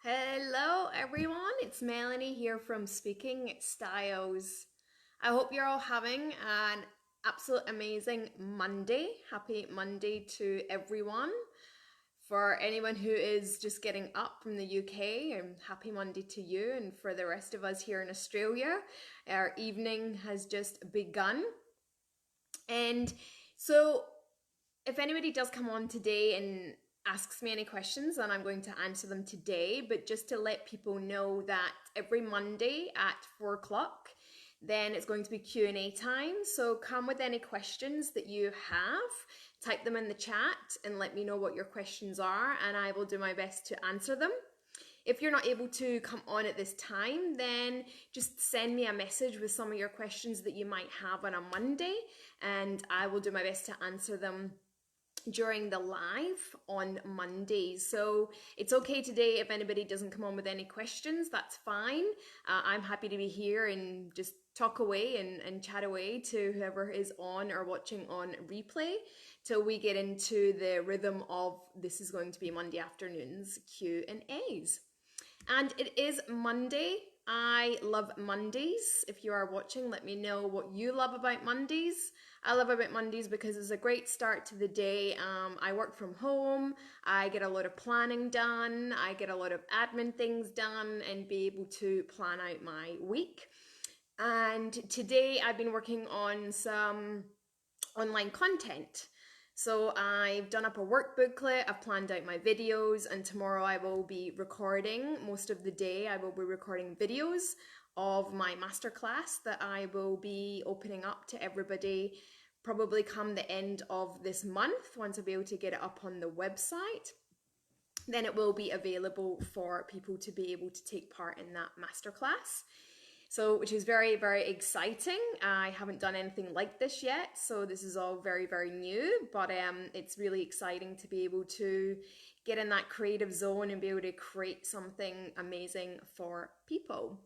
Hello everyone, it's Melanie here from Speaking Styles. I hope you're all having an absolute amazing Monday. Happy Monday to everyone. For anyone who is just getting up from the UK, happy Monday to you. And for the rest of us here in Australia, our evening has just begun. And so if anybody does come on today and asks me any questions, then I'm going to answer them today. But just to let people know that every Monday at 4 o'clock, then it's going to be Q&A time. So come with any questions that you have, type them in the chat and let me know what your questions are, and I will do my best to answer them. If you're not able to come on at this time, then just send me a message with some of your questions that you might have on a Monday, and I will do my best to answer them during the live on Mondays. So it's okay today if anybody doesn't come on with any questions, that's fine. I'm happy to be here and just talk away and chat away to whoever is on or watching on replay till we get into the rhythm of this is going to be Monday afternoons Q&As. And it is Monday. I love Mondays. If you are watching, let me know what you love about Mondays. I love about Mondays because it's a great start to the day. I work from home. I get a lot of planning done. I get a lot of admin things done and be able to plan out my week. And today I've been working on some online content. So I've done up a work booklet, I've planned out my videos, and tomorrow I will be recording. Most of the day I will be recording videos of my masterclass that I will be opening up to everybody probably come the end of this month. Once I'll be able to get it up on the website, then it will be available for people to be able to take part in that masterclass. So, which is very, very exciting. I haven't done anything like this yet, so this is all very, very new, but it's really exciting to be able to get in that creative zone and be able to create something amazing for people,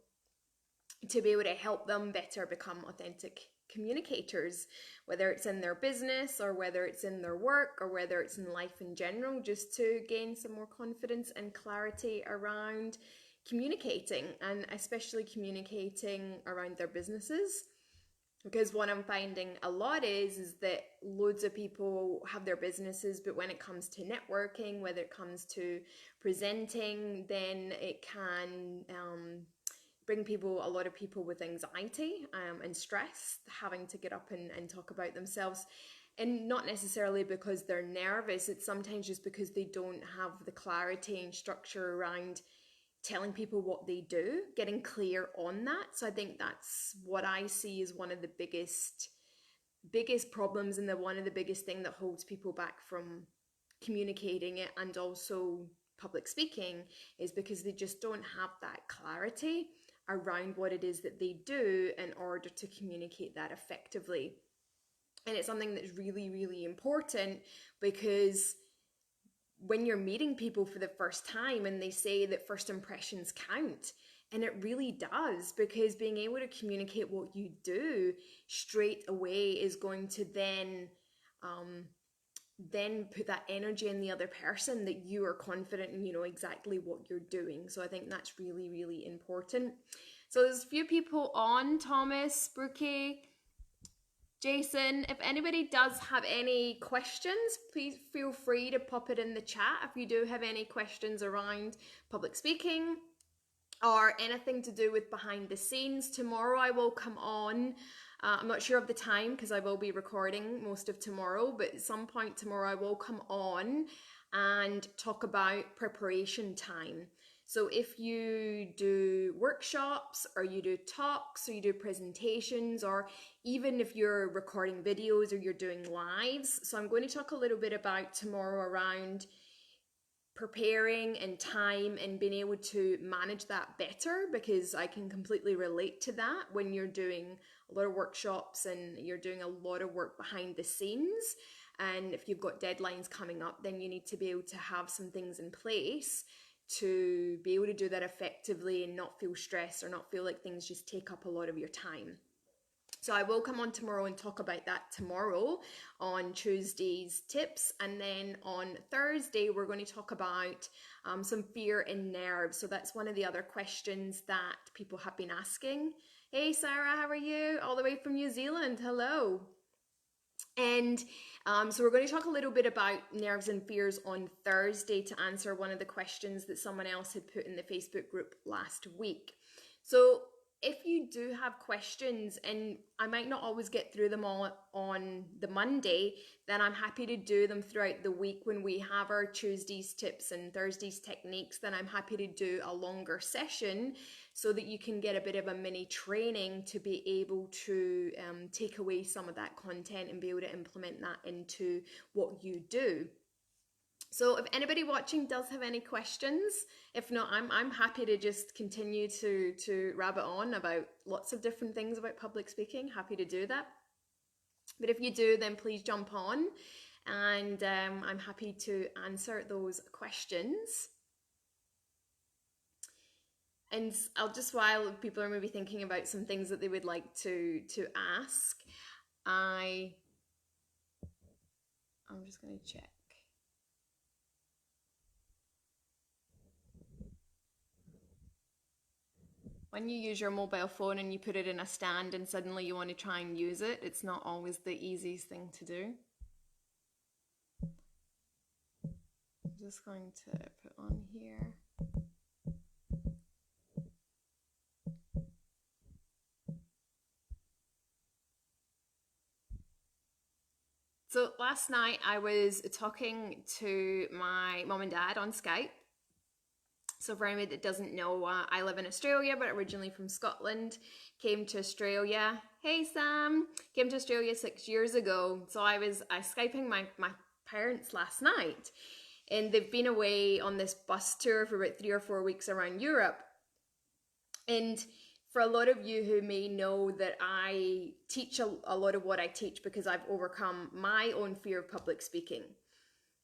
to be able to help them better become authentic communicators, whether it's in their business or whether it's in their work or whether it's in life in general, just to gain some more confidence and clarity around communicating, and especially communicating around their businesses. Because what I'm finding a lot is that loads of people have their businesses, but when it comes to networking, whether it comes to presenting, then it can bring a lot of people with anxiety and stress, having to get up and talk about themselves. And not necessarily because they're nervous, it's sometimes just because they don't have the clarity and structure around telling people what they do, getting clear on that. So I think that's what I see as one of the biggest problems, and one of the biggest thing that holds people back from communicating it and also public speaking, is because they just don't have that clarity around what it is that they do in order to communicate that effectively. And it's something that's really, really important, because when you're meeting people for the first time and they say that first impressions count, and it really does, because being able to communicate what you do straight away is going to then put that energy in the other person that you are confident and you know exactly what you're doing. So I think that's really, really important. So there's a few people on: Thomas, Brookie, Jason. If anybody does have any questions, please feel free to pop it in the chat if you do have any questions around public speaking or anything to do with behind the scenes. Tomorrow I will come on. I'm not sure of the time because I will be recording most of tomorrow, but at some point tomorrow I will come on and talk about preparation time. So if you do workshops or you do talks or you do presentations, or even if you're recording videos or you're doing lives. So I'm going to talk a little bit about tomorrow around preparing and time and being able to manage that better, because I can completely relate to that when you're doing a lot of workshops and you're doing a lot of work behind the scenes. And if you've got deadlines coming up, then you need to be able to have some things in place to be able to do that effectively and not feel stressed or not feel like things just take up a lot of your time. So I will come on tomorrow and talk about that tomorrow on Tuesday's tips. And then on Thursday, we're going to talk about some fear in nerves. So that's one of the other questions that people have been asking. Hey, Sarah, how are you? All the way from New Zealand. Hello. And so we're going to talk a little bit about nerves and fears on Thursday to answer one of the questions that someone else had put in the Facebook group last week. So if you do have questions, and I might not always get through them all on the Monday, then I'm happy to do them throughout the week when we have our Tuesday's tips and Thursday's techniques. Then I'm happy to do a longer session so that you can get a bit of a mini training to be able to take away some of that content and be able to implement that into what you do. So if anybody watching does have any questions, if not, I'm happy to just continue to rabbit on about lots of different things about public speaking. Happy to do that. But if you do, then please jump on, and I'm happy to answer those questions. And I'll just, while people are maybe thinking about some things that they would like to ask, I'm just going to check. When you use your mobile phone and you put it in a stand and suddenly you want to try and use it, it's not always the easiest thing to do. I'm just going to put on here. So last night I was talking to my mom and dad on Skype. So for anybody that doesn't know, I live in Australia, but originally from Scotland. Came to Australia. Hey Sam! Came to Australia 6 years ago. So I was Skyping my parents last night. And they've been away on this bus tour for about 3 or 4 weeks around Europe. And for a lot of you who may know that I teach a lot of what I teach because I've overcome my own fear of public speaking.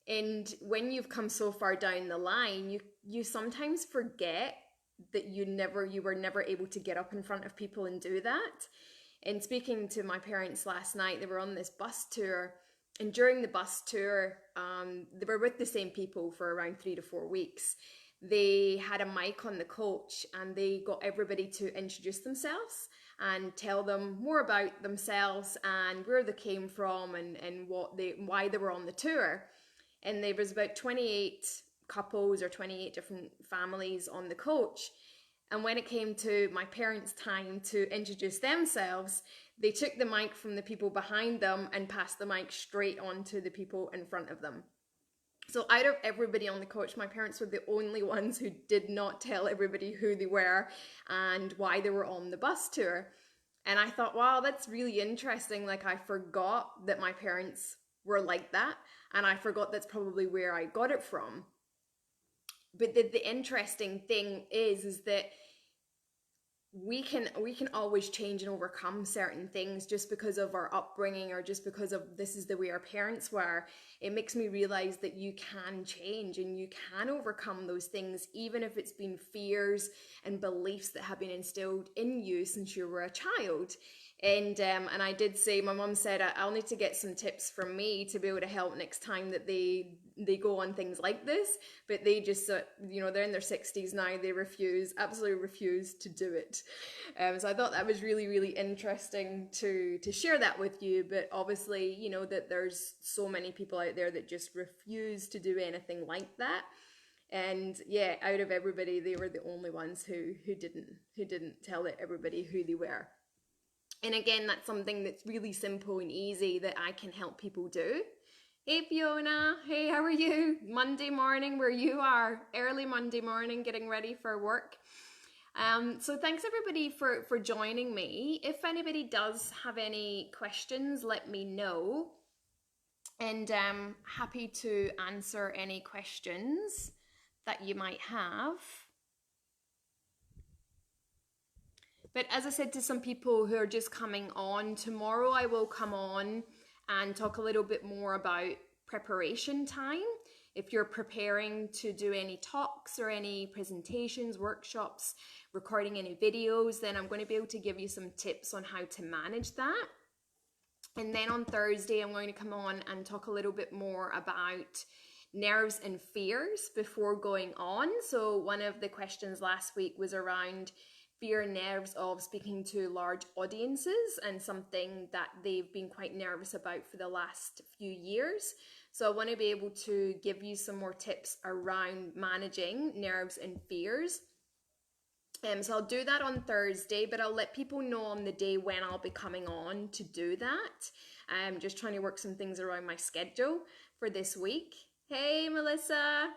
And when you've come so far down the line, you sometimes forget that you were never able to get up in front of people and do that. And speaking to my parents last night, they were on this bus tour, and during the bus tour, they were with the same people for around 3 to 4 weeks. They had a mic on the coach, and they got everybody to introduce themselves and tell them more about themselves and where they came from and why they were on the tour. And there was about 28 couples or 28 different families on the coach. And when it came to my parents' time to introduce themselves, they took the mic from the people behind them and passed the mic straight on to the people in front of them. So out of everybody on the coach, my parents were the only ones who did not tell everybody who they were and why they were on the bus tour. And I thought, wow, that's really interesting. Like, I forgot that my parents were like that. And I forgot that's probably where I got it from. But the interesting thing is that we can always change and overcome certain things just because of our upbringing or just because of this is the way our parents were. It makes me realize that you can change and you can overcome those things, even if it's been fears and beliefs that have been instilled in you since you were a child. And I did say, my mum said, I'll need to get some tips from me to be able to help next time that they go on things like this. But they just, they're in their 60s now. They absolutely refuse to do it. So I thought that was really, really interesting to share that with you. But obviously, that there's so many people out there that just refuse to do anything like that. And yeah, out of everybody, they were the only ones who didn't tell everybody who they were. And again, that's something that's really simple and easy that I can help people do. Hey Fiona, hey, how are you? Monday morning where you are, early Monday morning, getting ready for work. So thanks everybody for joining me. If anybody does have any questions, let me know. And I'm happy to answer any questions that you might have. But as I said to some people who are just coming on, tomorrow I will come on and talk a little bit more about preparation time. If you're preparing to do any talks or any presentations, workshops, recording any videos, then I'm going to be able to give you some tips on how to manage that. And then on Thursday, I'm going to come on and talk a little bit more about nerves and fears before going on. So one of the questions last week was around fear and nerves of speaking to large audiences, and something that they've been quite nervous about for the last few years. So I want to be able to give you some more tips around managing nerves and fears. So I'll do that on Thursday, but I'll let people know on the day when I'll be coming on to do that. I'm just trying to work some things around my schedule for this week. Hey, Melissa.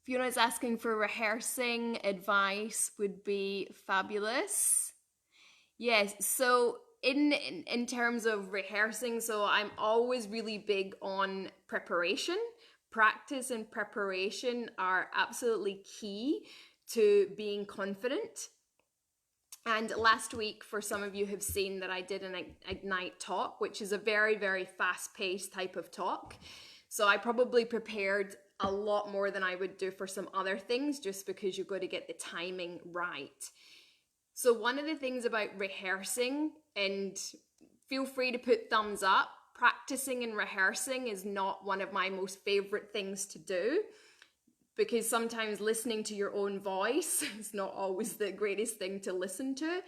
Fiona's asking for rehearsing advice would be fabulous. Yes, so in terms of rehearsing, so I'm always really big on preparation. Practice and preparation are absolutely key to being confident. And last week, for some of you have seen that I did an Ignite talk, which is a very, very fast-paced type of talk. So I probably prepared a lot more than I would do for some other things, just because you've got to get the timing right. So one of the things about rehearsing, and feel free to put thumbs up, practicing and rehearsing is not one of my most favorite things to do, because sometimes listening to your own voice is not always the greatest thing to listen to.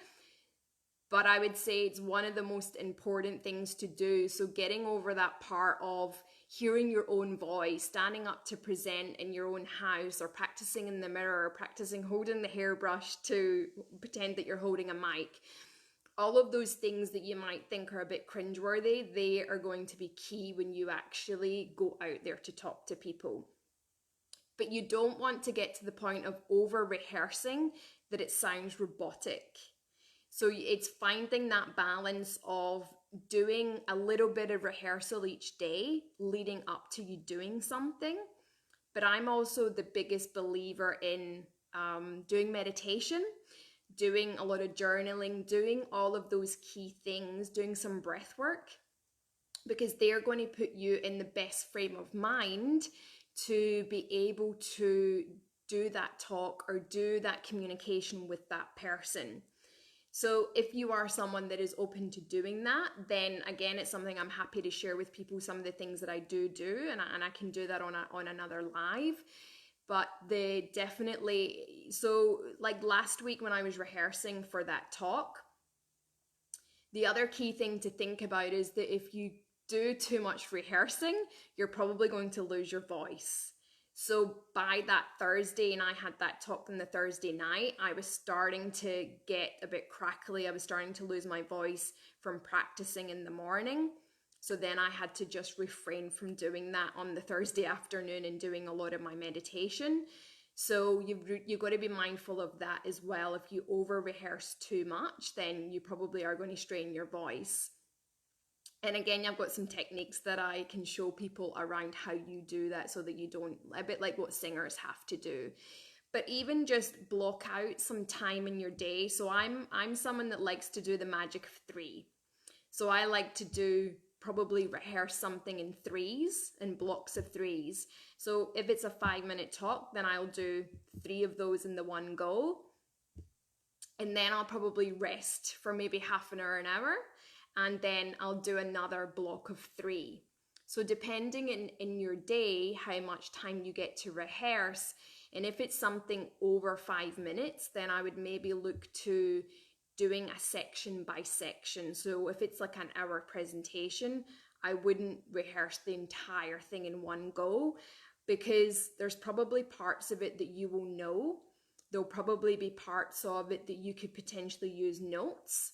But I would say it's one of the most important things to do. So getting over that part of hearing your own voice, standing up to present in your own house, or practicing in the mirror, or practicing holding the hairbrush to pretend that you're holding a mic. All of those things that you might think are a bit cringeworthy, they are going to be key when you actually go out there to talk to people. But you don't want to get to the point of over rehearsing that it sounds robotic. So it's finding that balance of doing a little bit of rehearsal each day leading up to you doing something. But I'm also the biggest believer in doing meditation, doing a lot of journaling, doing all of those key things, doing some breath work, because they're going to put you in the best frame of mind to be able to do that talk or do that communication with that person. So if you are someone that is open to doing that, then again, it's something I'm happy to share with people, some of the things that I do, and I can do that on another live. But they definitely, so like last week when I was rehearsing for that talk, the other key thing to think about is that if you do too much rehearsing, you're probably going to lose your voice. So by that Thursday, and I had that talk on the Thursday night, I was starting to get a bit crackly. I was starting to lose my voice from practicing in the morning. So then I had to just refrain from doing that on the Thursday afternoon and doing a lot of my meditation. So you've got to be mindful of that as well. If you over rehearse too much, then you probably are going to strain your voice. And again, I've got some techniques that I can show people around how you do that, so that you don't, a bit like what singers have to do. But even just block out some time in your day. So I'm someone that likes to do the magic of 3. So I like to probably rehearse something in 3s, in blocks of 3s. So if it's a 5-minute talk, then I'll do 3 of those in the one go. And then I'll probably rest for maybe half an hour. And then I'll do another block of 3. So depending in your day, how much time you get to rehearse, and if it's something over 5 minutes, then I would maybe look to doing a section by section. So if it's like an hour presentation, I wouldn't rehearse the entire thing in one go, because there's probably parts of it that you will know. There'll probably be parts of it that you could potentially use notes.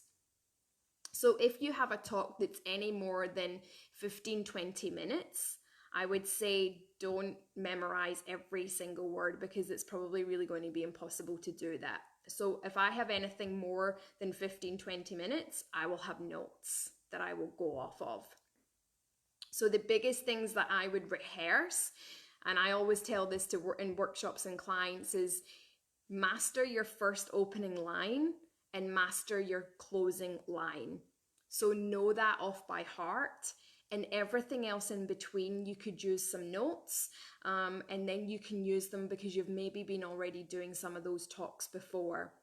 So if you have a talk that's any more than 15-20 minutes, I would say don't memorize every single word, because it's probably really going to be impossible to do that. So if I have anything more than 15-20 minutes, I will have notes that I will go off of. So the biggest things that I would rehearse, and I always tell this to in workshops and clients, is master your first opening line and master your closing line. So know that off by heart. And everything else in between, you could use some notes, and then you can use them because you've maybe been already doing some of those talks before.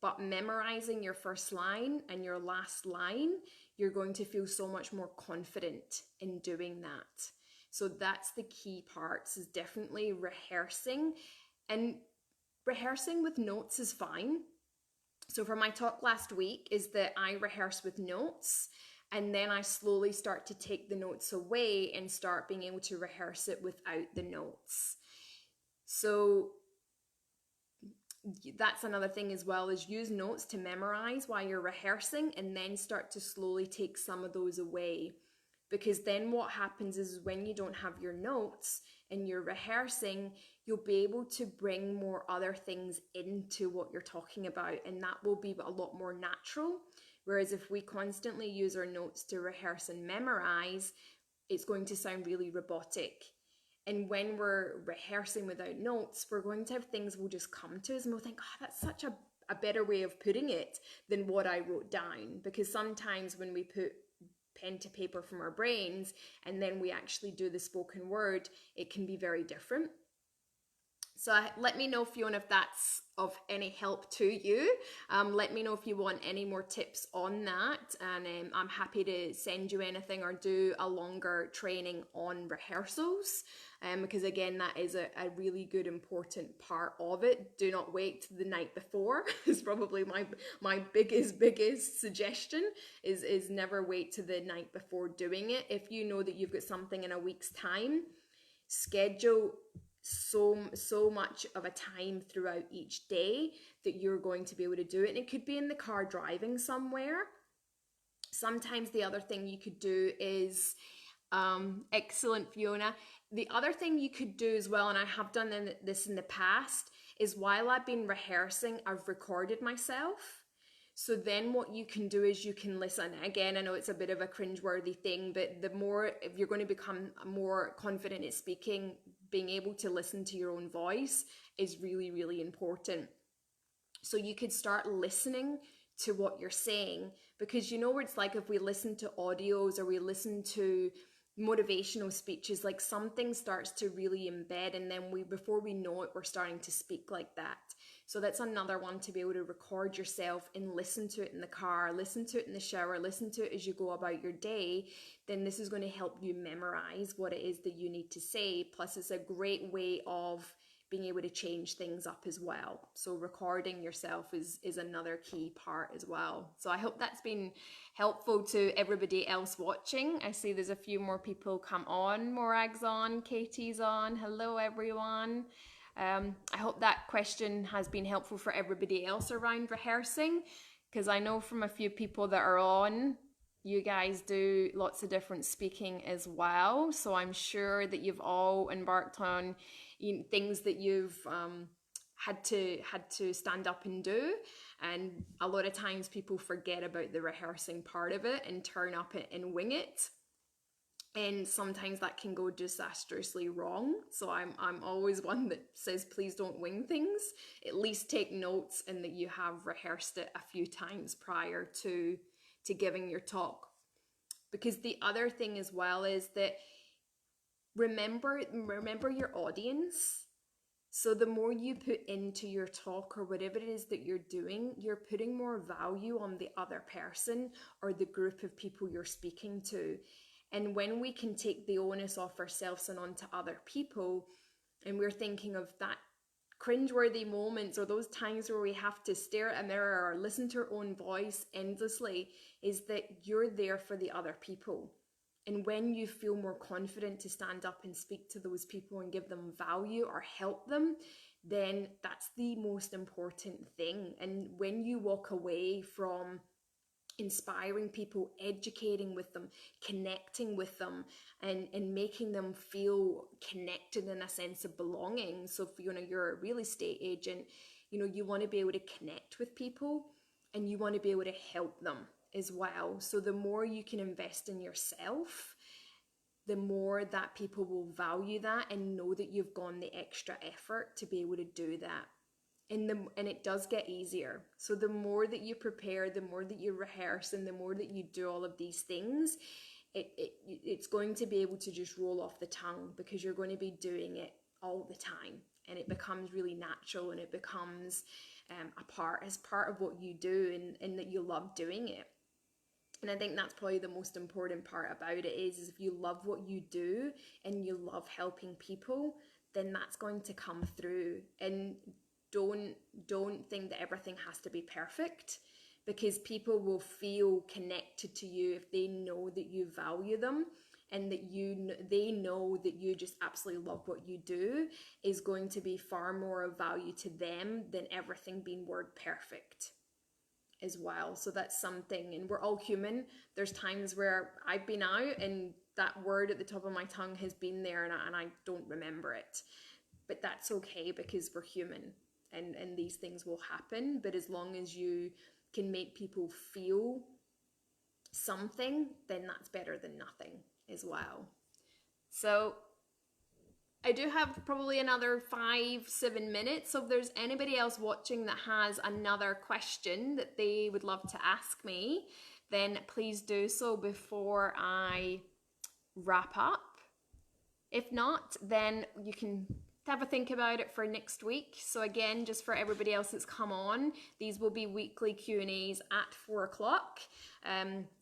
But memorizing your first line and your last line, you're going to feel so much more confident in doing that. So that's the key parts, is definitely rehearsing. And rehearsing with notes is fine. So for my talk last week is that I rehearse with notes, and then I slowly start to take the notes away and start being able to rehearse it without the notes. So that's another thing as well, is use notes to memorize while you're rehearsing, and then start to slowly take some of those away. Because then what happens is when you don't have your notes and you're rehearsing, you'll be able to bring more other things into what you're talking about, and that will be a lot more natural. Whereas if we constantly use our notes to rehearse and memorize, it's going to sound really robotic. And when we're rehearsing without notes, we're going to have things will just come to us and we'll think, oh, that's such a better way of putting it than what I wrote down. Because sometimes when we put pen to paper from our brains and then we actually do the spoken word, it can be very different. So let me know, Fiona, if that's of any help to you. Let me know if you want any more tips on that, and I'm happy to send you anything or do a longer training on rehearsals, because again, that is a really good important part of it. Do not wait the night before is probably my biggest suggestion, is never wait to the night before doing it. If you know that you've got something in a week's time, schedule so much of a time throughout each day that you're going to be able to do it. And it could be in the car driving somewhere. Sometimes the other thing you could do is excellent, Fiona. The other thing you could do as well, and I have done this in the past, is while I've been rehearsing, I've recorded myself. So then what you can do is you can listen. Again, I know it's a bit of a cringeworthy thing, but the more, if you're going to become more confident at speaking, being able to listen to your own voice is really, really important. So you could start listening to what you're saying, because you know what it's like if we listen to audios or we listen to motivational speeches, like something starts to really embed, and then before we know it, we're starting to speak like that. So that's another one, to be able to record yourself and listen to it in the car, listen to it in the shower, listen to it as you go about your day. Then this is going to help you memorize what it is that you need to say. Plus it's a great way of being able to change things up as well. So recording yourself is another key part as well. So I hope that's been helpful to everybody else watching. I see there's a few more people come on. Morag's on, Katie's on. Hello everyone. I hope that question has been helpful for everybody else around rehearsing, because I know from a few people that are on, you guys do lots of different speaking as well. So I'm sure that you've all embarked on things that you've had to stand up and do, and a lot of times people forget about the rehearsing part of it and turn up and wing it, and sometimes that can go disastrously wrong. So I'm always one that says, please don't wing things. At least take notes and that you have rehearsed it a few times prior to giving your talk. Because the other thing as well is that remember your audience. So the more you put into your talk or whatever it is that you're doing, you're putting more value on the other person or the group of people you're speaking to. And when we can take the onus off ourselves and onto other people, and we're thinking of that cringeworthy moments or those times where we have to stare at a mirror or listen to our own voice endlessly, is that you're there for the other people. And when you feel more confident to stand up and speak to those people and give them value or help them, then that's the most important thing. And when you walk away from inspiring people, educating with them, connecting with them, and making them feel connected in a sense of belonging. So if you're a real estate agent, you want to be able to connect with people and you want to be able to help them as well. So the more you can invest in yourself, the more that people will value that and know that you've gone the extra effort to be able to do that. And it does get easier. So the more that you prepare, the more that you rehearse, and the more that you do all of these things, it's going to be able to just roll off the tongue because you're going to be doing it all the time, and it becomes really natural, and it becomes as part of what you do, and that you love doing it. And I think that's probably the most important part about it is if you love what you do and you love helping people, then that's going to come through. And don't think that everything has to be perfect, because people will feel connected to you if they know that you value them, and that they know that you just absolutely love what you do, is going to be far more of value to them than everything being word perfect as well. So that's something, and we're all human. There's times where I've been out and that word at the top of my tongue has been there, and I don't remember it. But that's okay, because we're human, and these things will happen. But as long as you can make people feel something, then that's better than nothing as well. So I do have probably another 5-7 minutes. So if there's anybody else watching that has another question that they would love to ask me, then please do so before I wrap up. If not, then you can have a think about it for next week. So again, just for everybody else that's come on, these will be weekly Q&As at 4 o'clock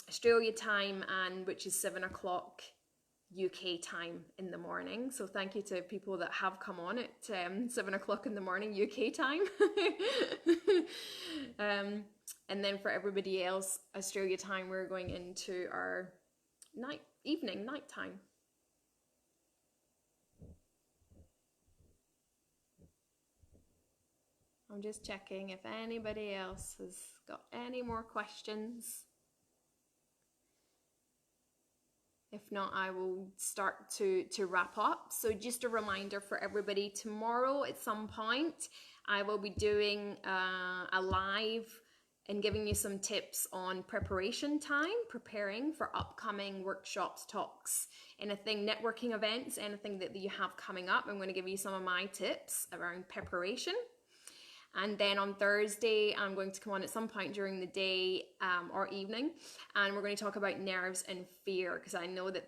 Australia time, and which is 7 o'clock UK time in the morning. So thank you to people that have come on at 7 o'clock in the morning UK time. And then for everybody else, Australia time, we're going into our night time. I'm just checking if anybody else has got any more questions. If not, I will start to wrap up. So just a reminder for everybody, tomorrow at some point, I will be doing a live and giving you some tips on preparation time, preparing for upcoming workshops, talks, anything, networking events, anything that you have coming up. I'm going to give you some of my tips around preparation. And then on Thursday, I'm going to come on at some point during the day or evening, and we're going to talk about nerves and fear, because I know that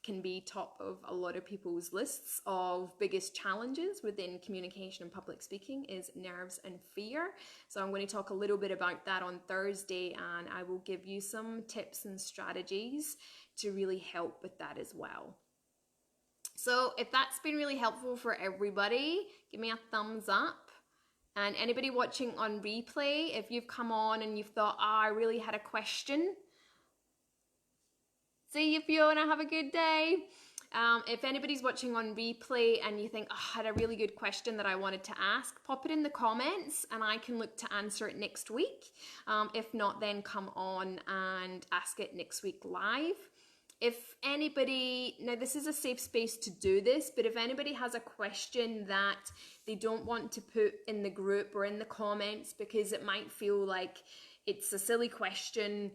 can be top of a lot of people's lists of biggest challenges within communication and public speaking is nerves and fear. So I'm going to talk a little bit about that on Thursday, and I will give you some tips and strategies to really help with that as well. So if that's been really helpful for everybody, give me a thumbs up. And anybody watching on replay, if you've come on and you've thought, I really had a question, see you, Fiona, have a good day. If anybody's watching on replay and you think, I had a really good question that I wanted to ask, pop it in the comments and I can look to answer it next week. If not, then come on and ask it next week live. If anybody, now this is a safe space to do this, but if anybody has a question that they don't want to put in the group or in the comments because it might feel like it's a silly question,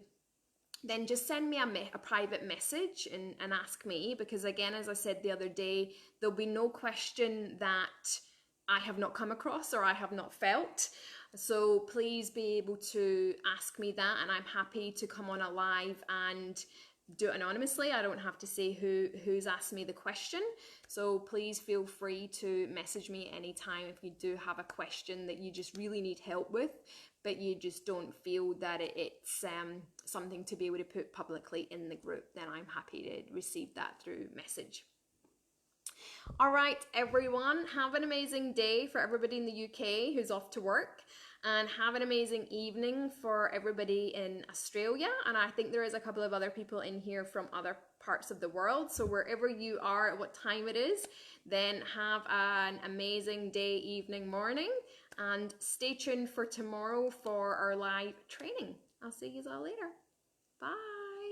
then just send me a private message and ask me, because again, as I said the other day, there'll be no question that I have not come across or I have not felt. So please be able to ask me that, and I'm happy to come on a live and do it anonymously. I don't have to say who's asked me the question. So please feel free to message me anytime if you do have a question that you just really need help with, but you just don't feel that it's something to be able to put publicly in the group. Then I'm happy to receive that through message. All right, everyone, have an amazing day for everybody in the UK who's off to work, and have an amazing evening for everybody in Australia. And I think there is a couple of other people in here from other parts of the world. So wherever you are, at what time it is, then have an amazing day, evening, morning, and stay tuned for tomorrow for our live training. I'll see you all later. Bye.